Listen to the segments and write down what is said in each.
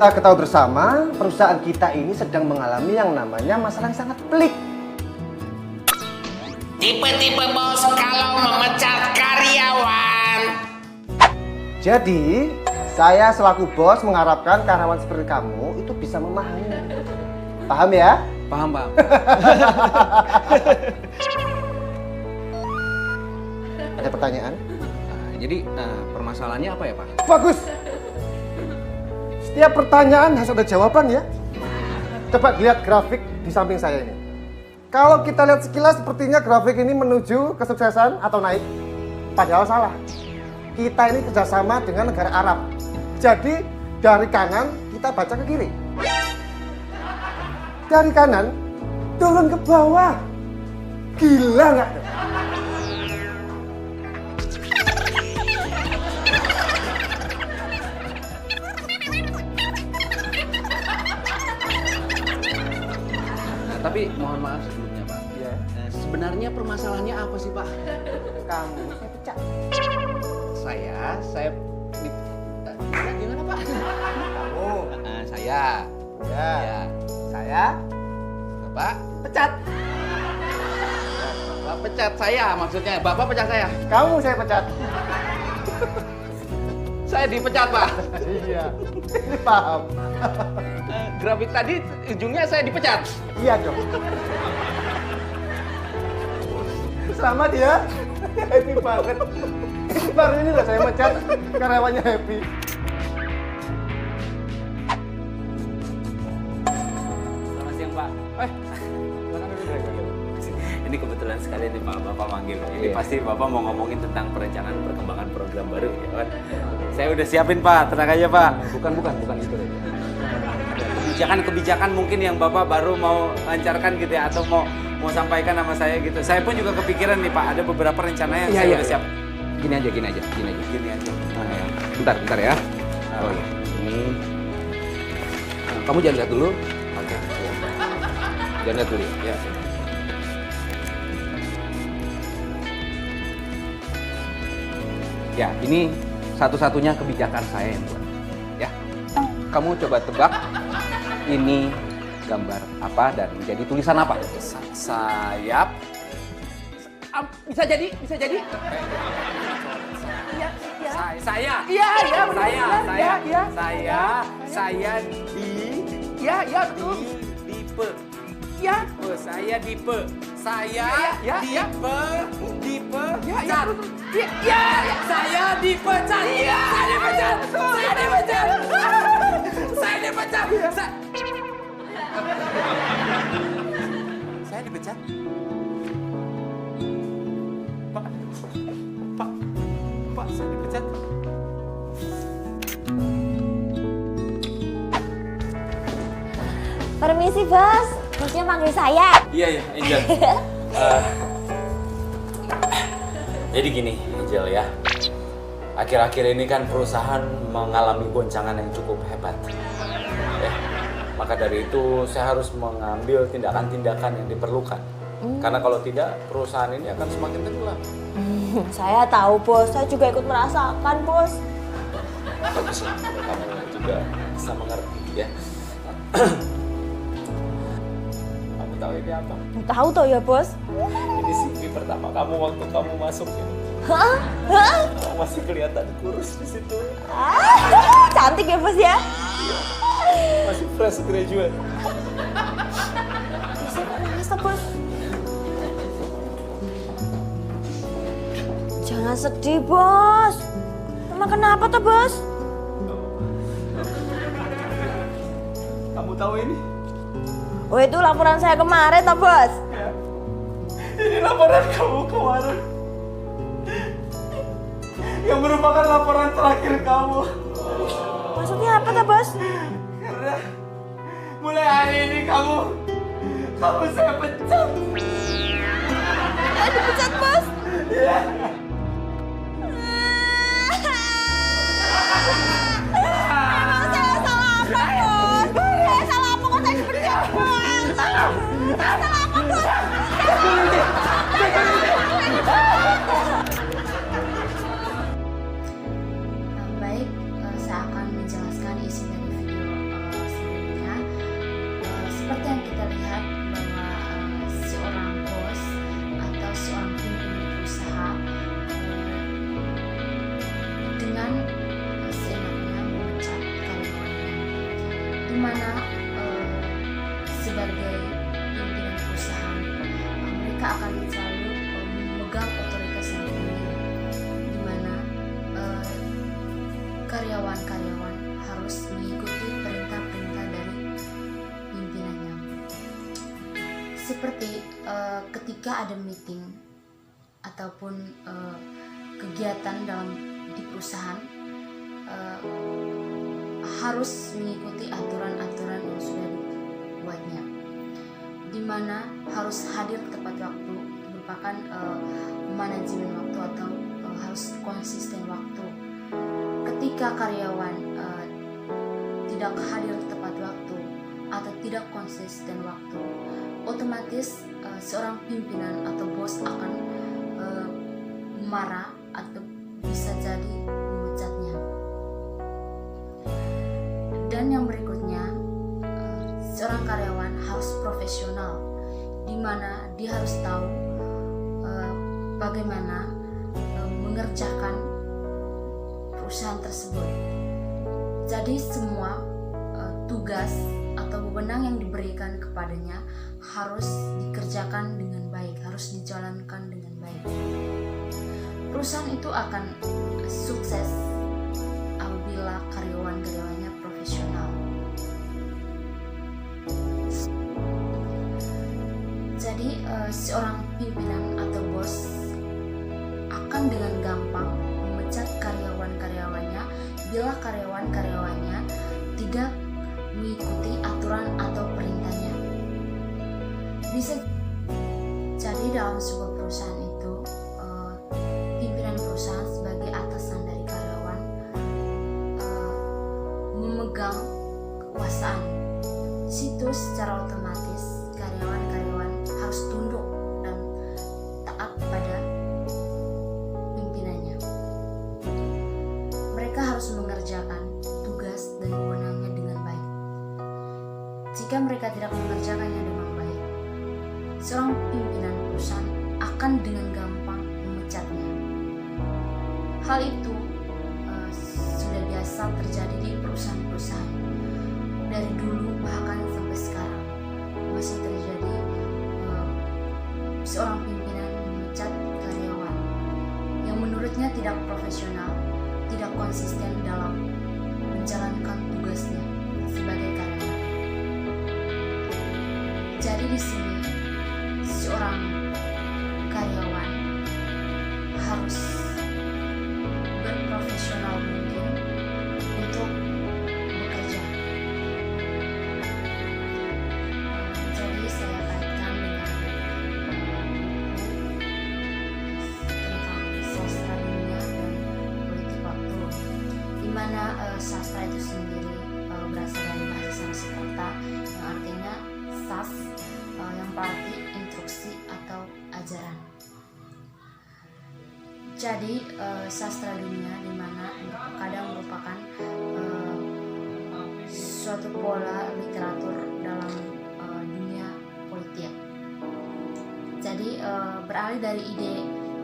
kita ketahui bersama, perusahaan kita ini sedang mengalami yang namanya masalah yang sangat pelik. Tipe-tipe bos kalau memecat karyawan. Jadi, saya selaku bos mengharapkan karyawan seperti kamu itu bisa memahami. Paham ya? Paham, Bang. Ada pertanyaan? Jadi permasalahannya apa ya, Pak? Bagus. Setiap pertanyaan harus ada jawaban ya. Coba lihat grafik di samping saya ini. Kalau kita lihat sekilas sepertinya grafik ini menuju kesuksesan atau naik. Padahal salah. Kita ini kerjasama dengan negara Arab. Jadi dari kanan kita baca ke kiri. Dari kanan turun ke bawah. Gila nggak? Tapi mohon maaf sebelumnya, Pak. Ya. Sebenarnya permasalahannya apa sih, Pak? Kamu saya pecat. Saya gimana, Pak? Kamu. Saya. Ya. Ya. Saya Bapak pecat. Bapak pecat saya maksudnya. Bapak pecat saya. Kamu saya pecat. Saya dipecat, Pak. Iya. Ini paham. Grafik tadi ujungnya saya dipecat. Iya dong. Selamat ya. Happy banget. Baru ini loh saya mecat karyawannya happy. Selamat siang, Pak. Silakan duduk. Ini kebetulan sekali nih Pak, Bapak manggil. Ini Iya. pasti Bapak mau ngomongin tentang perencanaan perkembangan program baru ya kan? Saya udah siapin Pak, tenang aja Pak. Bukan itu. Kebijakan-kebijakan mungkin yang Bapak baru mau lancarkan gitu ya, atau mau sampaikan sama saya gitu. Saya pun juga kepikiran nih Pak, ada beberapa rencana yang saya udah siap. Gini aja. Gini aja. Bentar ya. Oh iya. Ini. Kamu jangan lihat dulu. Oke. Jangan lihat dulu. Ya. Ya, ini satu-satunya kebijakan saya yang buat. Ya. Kamu coba tebak ini gambar apa dan menjadi tulisan apa? Sayap. Bisa jadi. Saya. Iya, benar. Saya Iya, betul. dipe. Iya. Oh, saya dipe. Saya Ya. dipecat. Iya. Saya dipecat. Iya. Saya dipecat. Saya dipecat. Saya dipecat. Saya dipecat. Pak, saya dipecat. Permisi bos, bosnya panggil saya. Iya, Angel. Jadi gini, Angel ya. Akhir-akhir ini kan perusahaan mengalami goncangan yang cukup hebat. Ya. Maka dari itu saya harus mengambil tindakan-tindakan yang diperlukan. Karena kalau tidak, perusahaan ini akan semakin tenggelam. Saya tahu bos, saya juga ikut merasakan bos. Baguslah kalau kamu juga bisa mengerti ya. Kamu tahu ini apa? Tahu toh ya bos? Ini CV pertama kamu waktu kamu masuk ini. Hah? Kamu masih kelihatan kurus di situ. Cantik ya bos ya? Masih fresh graduate. Saya kok nangis toh bos? Jangan sedih bos. Emang kenapa toh bos? Kamu tahu ini? Oh itu laporan saya kemarin toh bos? Ini laporan kamu kemarin. Yang merupakan laporan terakhir kamu. Maksudnya apa toh bos? Karena mulai hari ini kamu saya pecat. Saya dipecat bos? Iya. Emang saya salah apa bos? Saya salah apa kok saya dipecat bos? Saya salah apa bos? Baik, saya akan menjelaskan isi dari video karyawan-karyawan harus mengikuti perintah-perintah dari pimpinannya. Seperti ketika ada meeting ataupun kegiatan di perusahaan, harus mengikuti aturan-aturan yang sudah dibuatnya, di mana harus hadir tepat waktu, merupakan manajemen waktu atau harus konsisten waktu. Ketika karyawan tidak hadir tepat waktu atau tidak konsisten waktu, otomatis seorang pimpinan atau bos akan marah atau bisa jadi memecatnya. Dan yang berikutnya, seorang karyawan harus profesional, di mana dia harus tahu bagaimana mengerjakan perusahaan tersebut. Jadi semua tugas atau wewenang yang diberikan kepadanya harus dikerjakan dengan baik, harus dijalankan dengan baik. Perusahaan itu akan sukses apabila karyawan-karyawannya profesional. Jadi seorang pimpinan atau bos akan dengan gampang memecat karyawan-karyawannya bila karyawan-karyawannya tidak mengikuti aturan atau perintahnya. Bisa jadi dalam sebuah perusahaan itu pimpinan perusahaan sebagai atasan dari karyawan memegang kekuasaan. Situ secara otomatis karyawan-karyawan harus tunduk dan taat pada pimpinannya. Mereka harus mengerjakan tugas dan wewenangnya dengan baik. Jika mereka tidak mengerjakannya dengan baik, seorang pimpinan perusahaan akan dengan gampang memecatnya. Hal itu sudah biasa terjadi di perusahaan-perusahaan dari dulu bahkan sampai sekarang masih terjadi. Seorang pimpinan memecat karyawan yang menurutnya tidak profesional, tidak konsisten dalam menjalankan tugasnya sebagai karyawan. Jadi di sini seorang karyawan harus berprofesional mungkin untuk bekerja. Jadi saya kaitkan dengan tentang sastra dunia dan politik waktu, di mana sastra itu sendiri berasal dari bahasa Sanskerta yang artinya sas, yang berarti instruksi atau ajaran. Jadi sastra dunia di mana kadang merupakan suatu pola literatur dalam dunia politik. Jadi beralih dari ide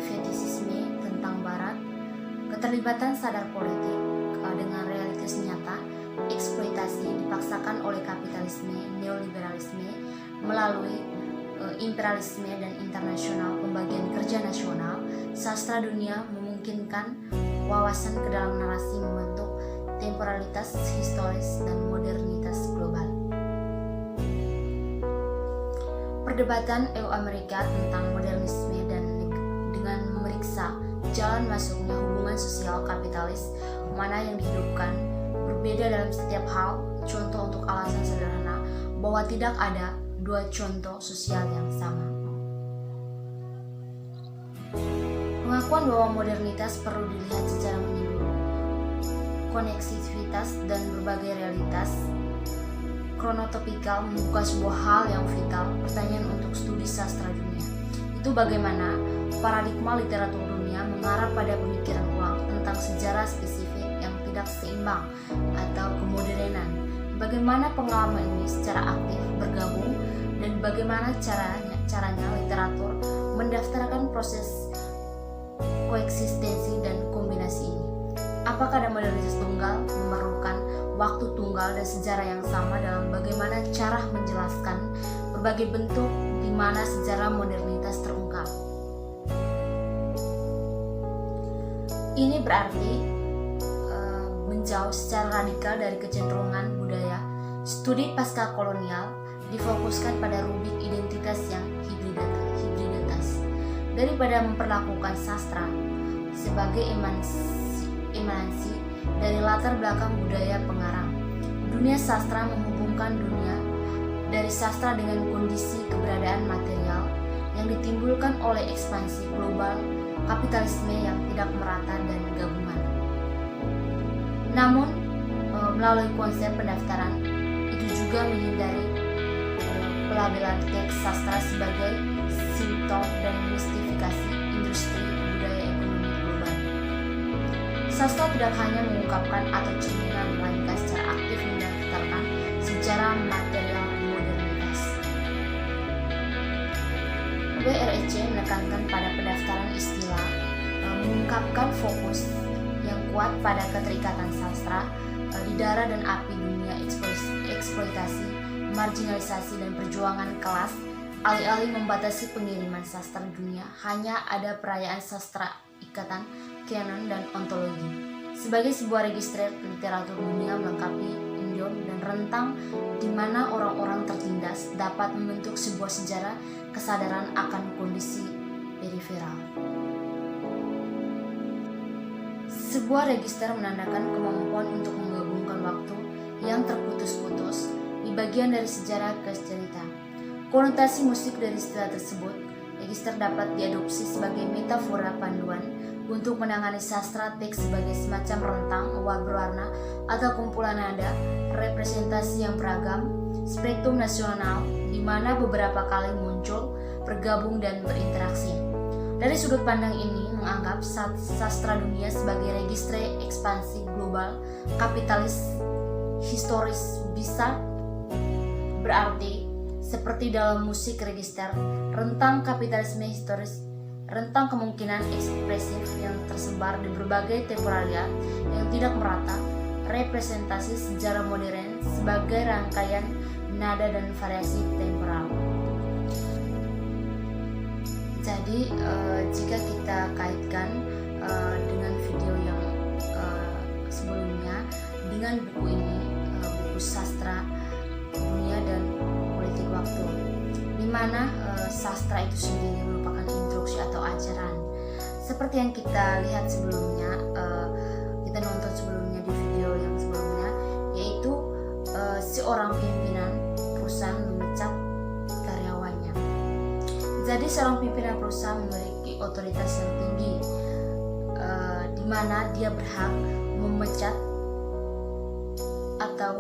fetisisme tentang Barat, keterlibatan sadar politik dengan realitas nyata, eksploitasi dipaksakan oleh kapitalisme, neoliberalisme melalui imperialisme dan internasional pembagian kerja nasional. Sastra dunia memungkinkan wawasan ke dalam narasi membentuk temporalitas historis dan modernitas global. Perdebatan EU-Amerika tentang modernisme dan dengan memeriksa jalan masuknya hubungan sosial kapitalis mana yang dihidupkan berbeda dalam setiap hal. Contoh untuk alasan sederhana bahwa tidak ada dua contoh sosial yang sama. Pengakuan bahwa modernitas perlu dilihat secara menyeluruh, koneksivitas dan berbagai realitas kronotopikal membuka sebuah hal yang vital. Pertanyaan untuk studi sastra dunia itu bagaimana paradigma literatur dunia mengarah pada pemikiran ulang tentang sejarah spesifik yang tidak seimbang atau kemodernan. Bagaimana pengalaman ini secara aktif bergabung dan bagaimana caranya literatur mendaftarkan proses koeksistensi dan kombinasi ini. Apakah ada modernitas tunggal memerlukan waktu tunggal dan sejarah yang sama dalam bagaimana cara menjelaskan berbagai bentuk di mana sejarah modernitas terungkap. Ini berarti meninjau secara radikal dari kecenderungan budaya, studi pasca kolonial difokuskan pada rubik identitas yang hibriditas daripada memperlakukan sastra sebagai emanasi dari latar belakang budaya pengarang. Dunia sastra menghubungkan dunia dari sastra dengan kondisi keberadaan material yang ditimbulkan oleh ekspansi global kapitalisme yang tidak merata dan gabungan. Namun, melalui konsep pendaftaran, itu juga menghindari pelabelan teks sastra sebagai simptom dan mistifikasi industri budaya ekonomi global. Sastra tidak hanya mengungkapkan atau cerminan, melainkan secara aktif mendaftarkan sejarah material modernitas. WREC menekankan pada pendaftaran istilah, mengungkapkan fokus yang kuat pada keterikatan sastra di darah dan api dunia eksploitasi, marginalisasi, dan perjuangan kelas, alih-alih membatasi pengiriman sastra dunia hanya ada perayaan sastra ikatan, canon, dan ontologi. Sebagai sebuah register literatur dunia melengkapi idiom dan rentang di mana orang-orang tertindas dapat membentuk sebuah sejarah kesadaran akan kondisi periferal. Sebuah register menandakan kemampuan untuk menggabungkan waktu yang terputus-putus di bagian dari sejarah ke cerita. Konotasi musik dari istilah tersebut, register dapat diadopsi sebagai metafora panduan untuk menangani sastra teks sebagai semacam rentang berwarna atau kumpulan nada, representasi yang beragam, spektrum nasional di mana beberapa kali muncul, bergabung, dan berinteraksi. Dari sudut pandang ini, menganggap sastra dunia sebagai registre ekspansi global kapitalis historis bisa berarti seperti dalam musik register, rentang kapitalisme historis, rentang kemungkinan ekspresif yang tersebar di berbagai temporalia yang tidak merata, representasi sejarah modern sebagai rangkaian nada dan variasi temporal. Jadi jika kita kaitkan dengan video yang sebelumnya dengan buku ini, buku sastra dunia dan politik waktu, di mana sastra itu sendiri merupakan instruksi atau ajaran. Seperti yang kita lihat sebelumnya, kita nonton sebelumnya di video yang sebelumnya, yaitu seorang pimpinan perusahaan memecat karyawannya. Jadi seorang pimpinan perusahaan memiliki otoritas yang tinggi, di mana dia berhak memecat atau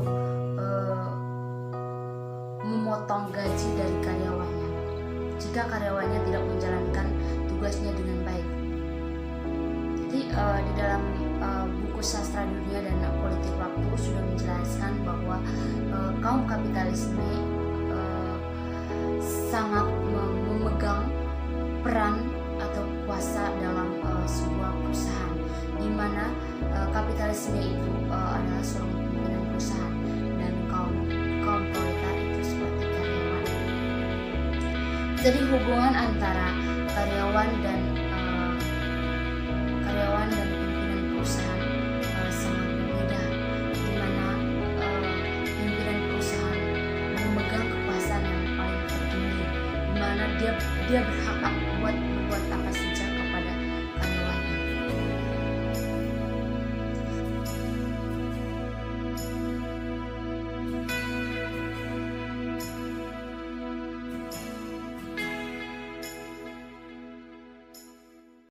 memotong gaji dari karyawannya jika karyawannya tidak menjalankan tugasnya dengan baik. Jadi di dalam buku sastra dunia dan politik waktu sudah menjelaskan bahwa kaum kapitalisme sangat memegang peran atau kuasa dalam sebuah perusahaan, di mana kapitalisme itu adalah seorang pimpinan perusahaan dan kaum proletar itu seperti karyawan. Jadi hubungan antara karyawan dan pimpinan perusahaan sangat berbeda, di mana pimpinan perusahaan memegang kekuasaan yang paling tertinggi, di mana dia berhak